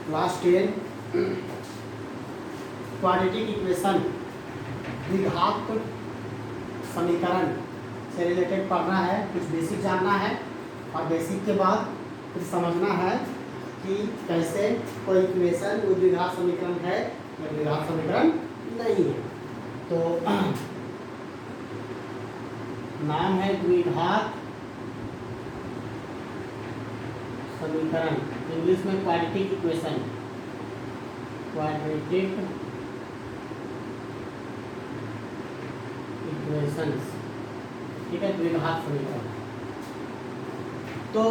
Class 10 quadratic equation द्विघात समीकरण से रिलेटेड पढ़ना है, कुछ बेसिक जानना है और बेसिक के बाद फिर समझना है कि कैसे कोई इक्वेशन वो द्विघात समीकरण है या द्विघात समीकरण नहीं है। तो नाम है द्विघात समीकरण, इंग्लिश में क्वाड्रेटिक इक्वेशन, क्वाड्रेटिक इक्वेशंस, ठीक है, द्विघात समीकरण। तो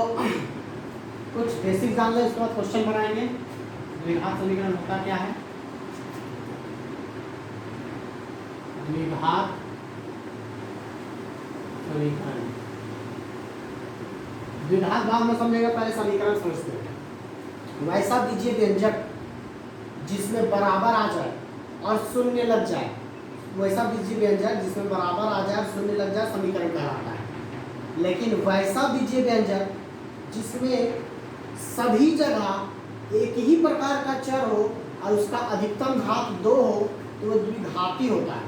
कुछ बेसिक जान लो, इसके बाद क्वेश्चन बनाएंगे। द्विघात समीकरण होता क्या है? द्विघात समीकरण द्विघात बाद में समझेगा, पहले समीकरण समझते हैं। वैसा दीजिए व्यंजक जिसमें बराबर आ जाए और शून्य लग जाए, वैसा दीजिए व्यंजक जिसमें बराबर आ जाए और शून्य लग जाए, समीकरण कहलाता है। लेकिन वैसा दीजिए व्यंजक जिसमें सभी जगह एक ही प्रकार का चर हो और उसका अधिकतम घात 2 हो, तो वो द्विघाती होता है।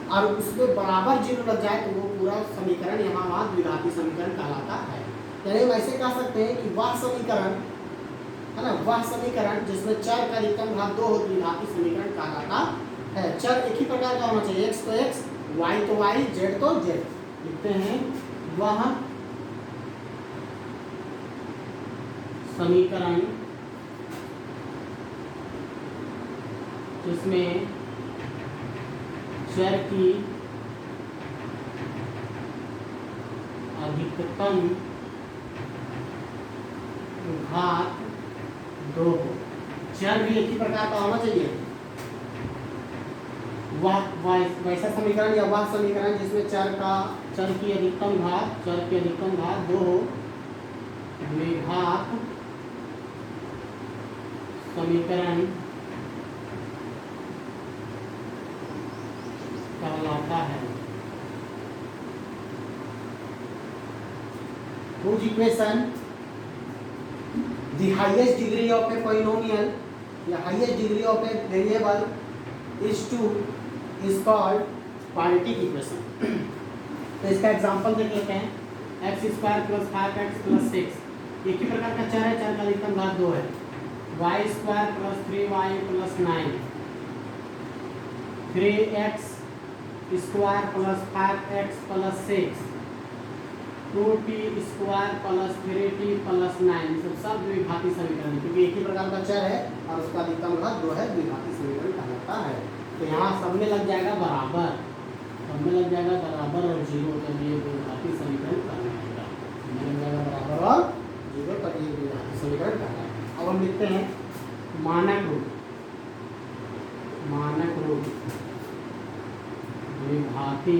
और उसमें बराबर 0 लग जाए तो वो पूरा समीकरण यहाँ वहाँ द्विघाती समीकरण कहलाता है। यानी हम ऐसे कह सकते हैं कि वह समीकरण है ना, वह समीकरण जिसमें चर का अधिकतम घात 2 हो, द्विघाती समीकरण कहलाता है। चर एक ही प्रकार का होना चाहिए, x तो x, y तो y, z तो z। लिखते हैं वह समीकरण जिसमें चर की अधिकतम घात 2 हो। चर भी एक ही प्रकार का होना चाहिए। वैसा समीकरण या वह समीकरण जिसमें चर की अधिकतम घात 2 हो, द्विघात समीकरण कहलाता है। Whose equation the highest degree of a polynomial या highest degree of a variable is 2 is called quadratic equation। तो इसका एग्जांपल देख लेते हैं। x² + 5x + 6 एक ही प्रकार का चर है, चर का अधिकतम घात 2 है। y² + 3y + 9, 3x² + 5x + 6, 2t² + 3t + 9, सब द्विघाती समीकरण, क्योंकि एक ही प्रकार का चर है और उसका अधिकतम घात 2 है, द्विघाती समीकरण कहलाता है। तो यहाँ सब में लग जाएगा बराबर, सब में लग जाएगा बराबर और 0 का ये द्विघाती समीकरण कहलाएगा। सब में लग जाएगा बराबर और 0 का ये द्विघाती समीकरण कहलाएगा। अब हम लिखते हैं मानक रूप द्विघाती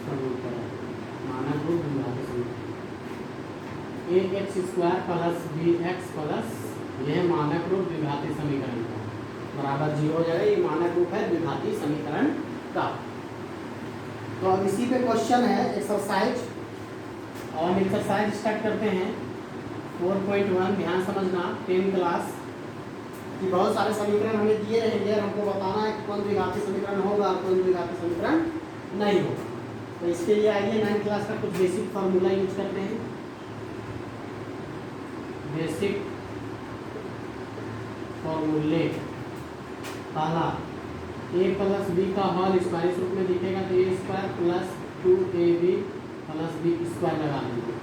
समीकरण, मानक रूप द्विघाती समीकरण। ax² + bx + यह मानक रूप द्विघाती समीकरण का बराबर 0 हो जाएगा। ये मानक रूप है द्विघाती समीकरण का। तो अब इसी पे क्वेश्चन है एक्सरसाइज, और हम एक्सरसाइज स्टार्ट करते हैं 4.1। ध्यान समझना, 10 क्लास कि बहुत सारे समीकरण हमें दिए रहेंगे और हमको बताना है कि कौन द्विघाती समीकरण होगा और कौन द्विघाती समीकरण नहीं होगा। तो इसके लिए आइए 9 क्लास का कुछ बेसिक फार्मूला यूज करते हैं। बेसिक फॉर्मूले, पहला a + b का होल स्क्वायर इस रूप में दिखेगा तो a² + 2ab + b² लगा देंगे।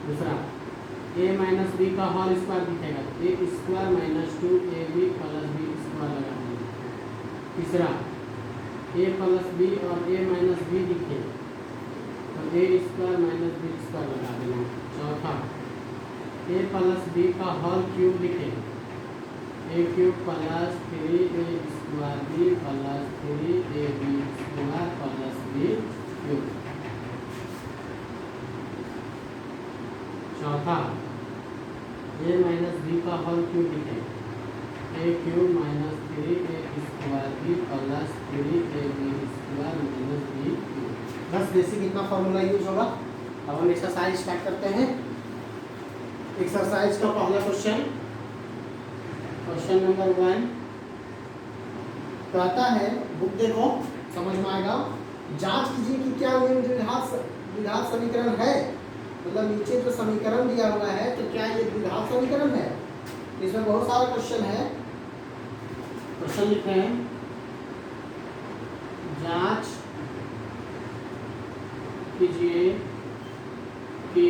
दूसरा a - b का होल स्क्वायर दिखेगा तो a² - 2ab + b² लगा देंगे। तीसरा a + b और a - b दिखे तो a² - b² लगा देना। चौथा a + b का होल क्यूब लिखे, a³ + 3ab + 3ab² + b³। चौथा a - b का होल क्यूब लिखे, a³ - 3ab² + 3ab² - b³। बस बेसिक इतना फॉर्मूला यूज होगा। अब हम एक्सरसाइज स्टार्ट करते हैं। एक्सरसाइज का पहला क्वेश्चन, क्वेश्चन नंबर 1 कहता है, बुक देखो समझ में आएगा। जांच कीजिए कि क्या ये द्विघात समीकरण है, मतलब नीचे जो समीकरण दिया हुआ है तो क्या ये द्विघात समीकरण है। इसमें बहुत सारा क्वेश्चन है। क्वेश्चन लिखे हैं, जांच कीजिए कि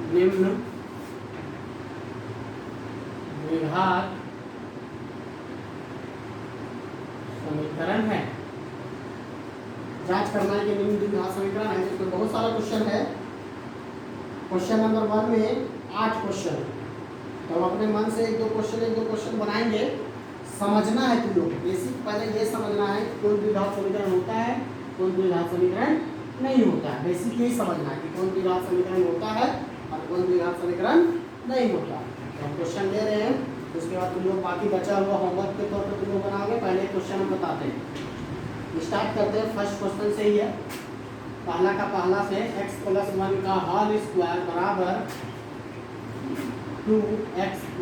निम्न द्विघात समीकरण है। जांच करना है कि निम्न द्विघात समीकरण है, जिसमें बहुत सारा क्वेश्चन है। क्वेश्चन नंबर 1 में 8 क्वेश्चन, तो हम अपने मन से एक दो क्वेश्चन बनाएंगे। समझना है तुम लोग, बेसिक पहले ये समझना है कि कौन द्विघात समीकरण होता है, कौन द्विघात समीकरण नहीं होता है। बेसिक यही समझना है कि कौन द्विघात समीकरण होता है और कौन द्विघात समीकरण नहीं होता। तो हम क्वेश्चन ले रहे हैं, उसके बाद तुम लोग बाकी बचा हुआ होमवर्क के तौर पर तुम लोग बनाओगे। पहले क्वेश्चन हम बताते हैं, स्टार्ट करते हैं। फर्स्ट क्वेश्चन से ही है, पहला का पहला से x + 1 का होल स्क्वायर बराबर 2x -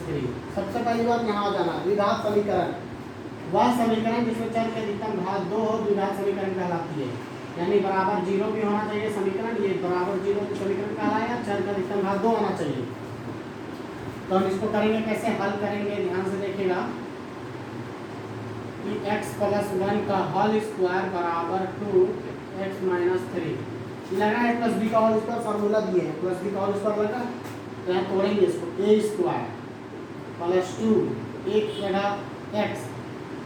3। सबसे पहली बात यहाँ आ जाना, द्विघात समीकरण वह समीकरण जिसमें चर के अधिकतम घात 2 हो, द्विघात समीकरण कहलाती है। यानी बराबर 0 भी होना चाहिए समीकरण, ये बराबर 0 की समीकरण कहलाएगा, चर का अधिकतम घात 2 होना चाहिए। तो हम इसको करेंगे, कैसे हल करेंगे, ध्यान से देखिएगा कि x + 1 का होल स्क्वायर बराबर 2x - 3 लगा है। प्लस बी का होल स्क्वायर फार्मूला दिए हैं, प्लस बी का होल स्क्वायर लगा, तो यहाँ तोड़ेंगे इसको। a स्क्वायर + 2, a की जगह x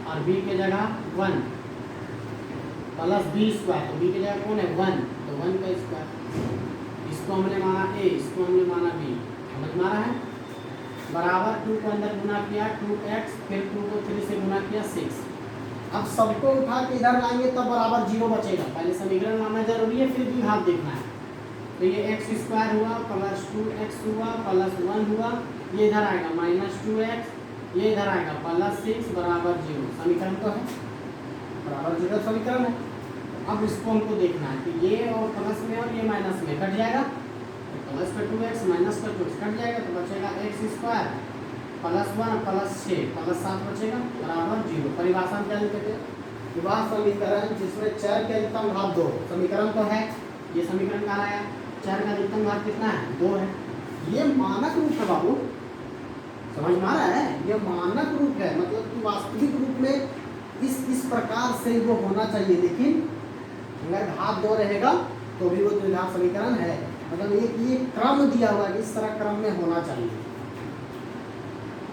और b की जगह 1 प्लस b स्क्वायर, तो b की जगह कौन है 1, तो 1 का स्क्वायर। इसको हमने माना a, इसको हमने माना b, समझ में आ रहा है। बराबर 2 को अंदर गुना किया 2x, फिर 2 को 3 से गुना किया 6। अब सबको उठा के इधर लाएंगे तब बराबर 0 बचेगा। पहले समीकरण लाना जरूरी है, फिर द्विघात देखना है। तो ये x स्क्वायर हुआ प्लस 2x हुआ प्लस 1 हुआ, ये इधर आएगा -2x, ये इधर आएगा +6 बराबर 0। समीकरण तो है, बराबर 0 समीकरण है। अब इसको हमको देखना है कि ये और प्लस में और ये माइनस में कट जाएगा, तो प्लस का 2x माइनस का 2x कट जाएगा, तो बचेगा x स्क्वायर +1 + 6 + 7 बचेगा बराबर 0। परिभाषा में क्या लिखते थे, द्विघात समीकरण जिसमें चर के अधिकतम घात 2, समीकरण तो है, ये समीकरण कहाँ आया, चर का अधिकतम घात कितना है 2 है। ये मानक रूप है बाबू, समझ में आ रहा है, ये मानक रूप है, मतलब कि वास्तविक रूप में इस प्रकार से वो होना चाहिए। लेकिन अगर घात 2 रहेगा तो भी वो द्विघात समीकरण है, मतलब ये क्रम दिया हुआ है, इस तरह क्रम में होना चाहिए।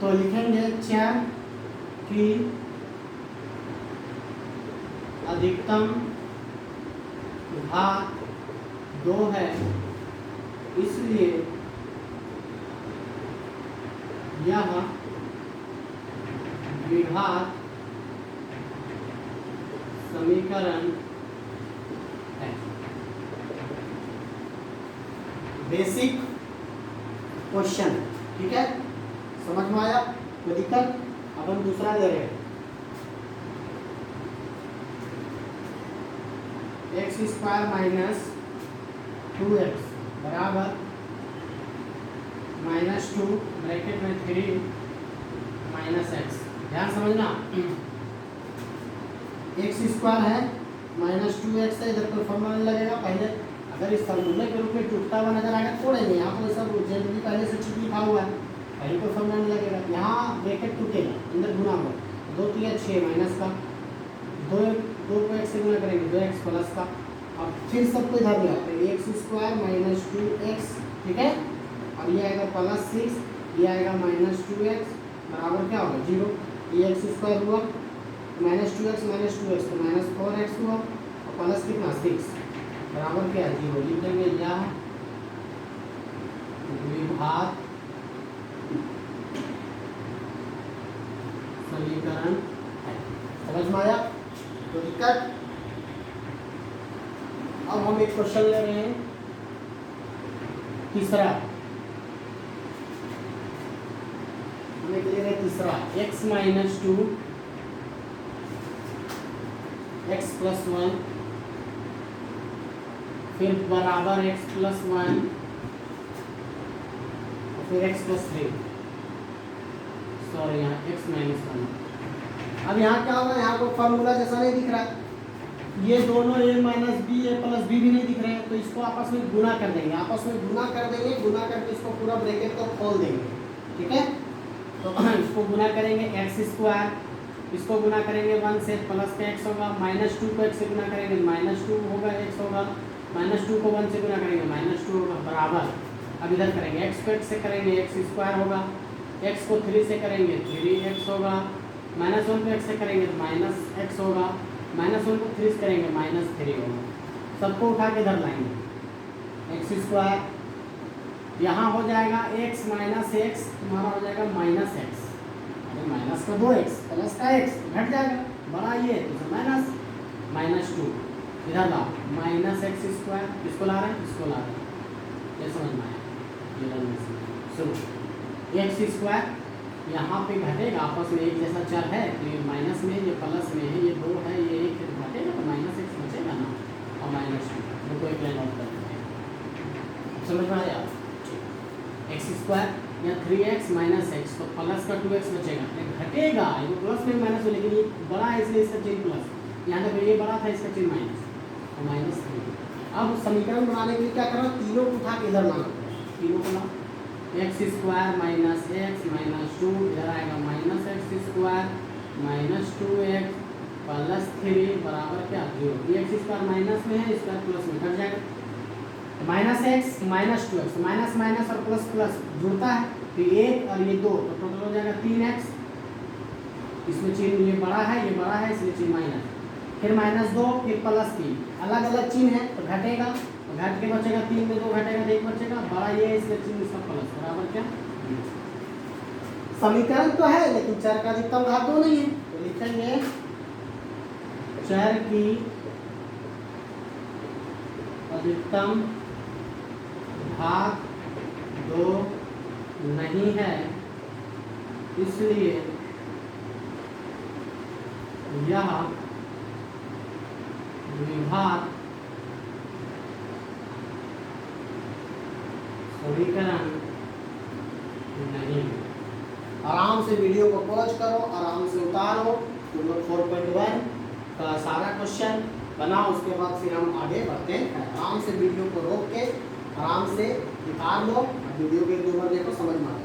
तो लिखेंगे चर की अधिकतम घात 2 है, इसलिए यह द्विघात समीकरण है। बेसिक क्वेश्चन, ठीक है, समझ में आया, कोई दिक्कत। अब हम दूसरा ले रहे हैं, x स्क्वायर - 2x बराबर -2 ब्रैकेट में 3 -x। ध्यान समझना, x स्क्वायर है -2x है, इधर कोई फॉर्मूला नहीं लगेगा। पहले अगर इस फॉर्मूले के रूप में टूटता हुआ नजर आएगा तोड़ेंगे, यहाँ पर सब जनरली पहले से ठीक लिखा हुआ है, पहले कोई फॉर्मूला नहीं लगेगा। यहाँ ब्रैकेट टूटेगा, अंदर गुना होगा, 2 3 6 माइनस का 2 को x से गुना करेंगे 2x प्लस का, अब फिर सबको इधर ले आते हैं, x स्क्वायर -2x, ठीक है, और ये आएगा +6, ये आएगा -2x बराबर क्या होगा 0। ये x स्क्वायर हुआ -2x तो -4x हुआ, और प्लस कितना 6 बराबर क्या 0। लिख देंगे यह द्विघात समीकरण है। समझ में आया, तो दिक्कत। अब हम एक क्वेश्चन ले रहे हैं, तीसरा हमें ले रहे हैं तीसरा, x - 2 x + 1 फिर बराबर x + 1 फिर x प्लस 3, सॉरी यहाँ x माइनस 1। अब यहाँ क्या होगा, यहाँ को फॉर्मूला जैसा नहीं दिख रहा है, ये दोनों a minus B a plus B भी नहीं दिख रहे हैं, तो इसको आपस में गुना कर देंगे, आपस में गुना कर देंगे, गुना करके इसको पूरा ब्रैकेट को खोल देंगे, ठीक है। तो इसको गुना करेंगे एक्स स्क्वायर, इसको गुना करेंगे 1 से प्लस का x होगा, माइनस 2 को x से गुना करेंगे माइनस 2 होगा, x होगा, माइनस 2 को 1 से गुना करेंगे माइनस 2 होगा, बराबर। अब इधर करेंगे x को x से करेंगे x स्क्वायर होगा, x को 3 से करेंगे 3x होगा, माइनस 1 को x से करेंगे तो माइनस x होगा, माइनस 1 को 3 से करेंगे माइनस 3 होगा। सबको उठा के इधर लाएंगे, x स्क्वायर यहाँ हो जाएगा x माइनस एक्स, तुम्हारा हो जाएगा माइनस एक्स, अरे माइनस का 2x प्लस का x घट जाएगा, बड़ा ये तो माइनस माइनस 2 इधर लाओ, माइनस एक्स स्क्वायर, इसको ला रहे हैं इसको ला रहे हैं, ये समझ में आया, ये लाने से सुनो एक्स स्क्वायर यहाँ पे घटेगा, आपस में एक जैसा चर है तो ये माइनस में ये प्लस में है, ये 2 है ये 1 घटेगा तो माइनस एक्स बचेगा ना, और माइनस 2 देखो एक लाइन आउट कर देंगे, समझ में आया। एक्स स्क्वायर या 3x माइनस एक्स, तो प्लस का 2x बचेगा, घटेगा ये प्लस में माइनस हो, लेकिन ये बड़ा है इसलिए इसका चिन्ह प्लस, यहाँ देखो ये बड़ा था इसका चिन्ह माइनस, और माइनस 3। अब समीकरण बनाने के लिए क्या करना, तीनों को उठा के इधर लाना, तीनों को लाओ, x square minus x minus 2 इधर आएगा minus x square minus 2x plus 3 बराबर क्या 0, ये एक्स स्क्वायर माइनस में है, स्क्वायर प्लस में कट जाएगा, minus x minus 2x, minus minus और प्लस प्लस जुड़ता है तो 1 और ये 2 तो टोटल हो जाएगा 3x, इसमें चिन्ह ये बड़ा है इसलिए चिन्ह माइनस, फिर माइनस 2 फिर प्लस 3, अलग अलग चिन्ह है तो घटेगा, तो घट के बचेगा 3 में 2 घटेगा तो 1 बचेगा, बड़ा ये है इसलिए चिन्ह इसका प्लस, बराबर क्या। समीकरण तो है लेकिन चर का अधिकतम घात 2 नहीं है, तो लिखेंगे चर की अधिकतम घात 2 नहीं है, इसलिए यह विभाज्य समीकरण नहीं है। आराम से वीडियो को पॉज करो, आराम से उतारो, तुम लोग 4.1 का सारा क्वेश्चन बनाओ, उसके बाद फिर हम आगे बढ़ते हैं। आराम से वीडियो को रोक के आराम से उतार लो, वीडियो के 2 बार देखो, समझ में आ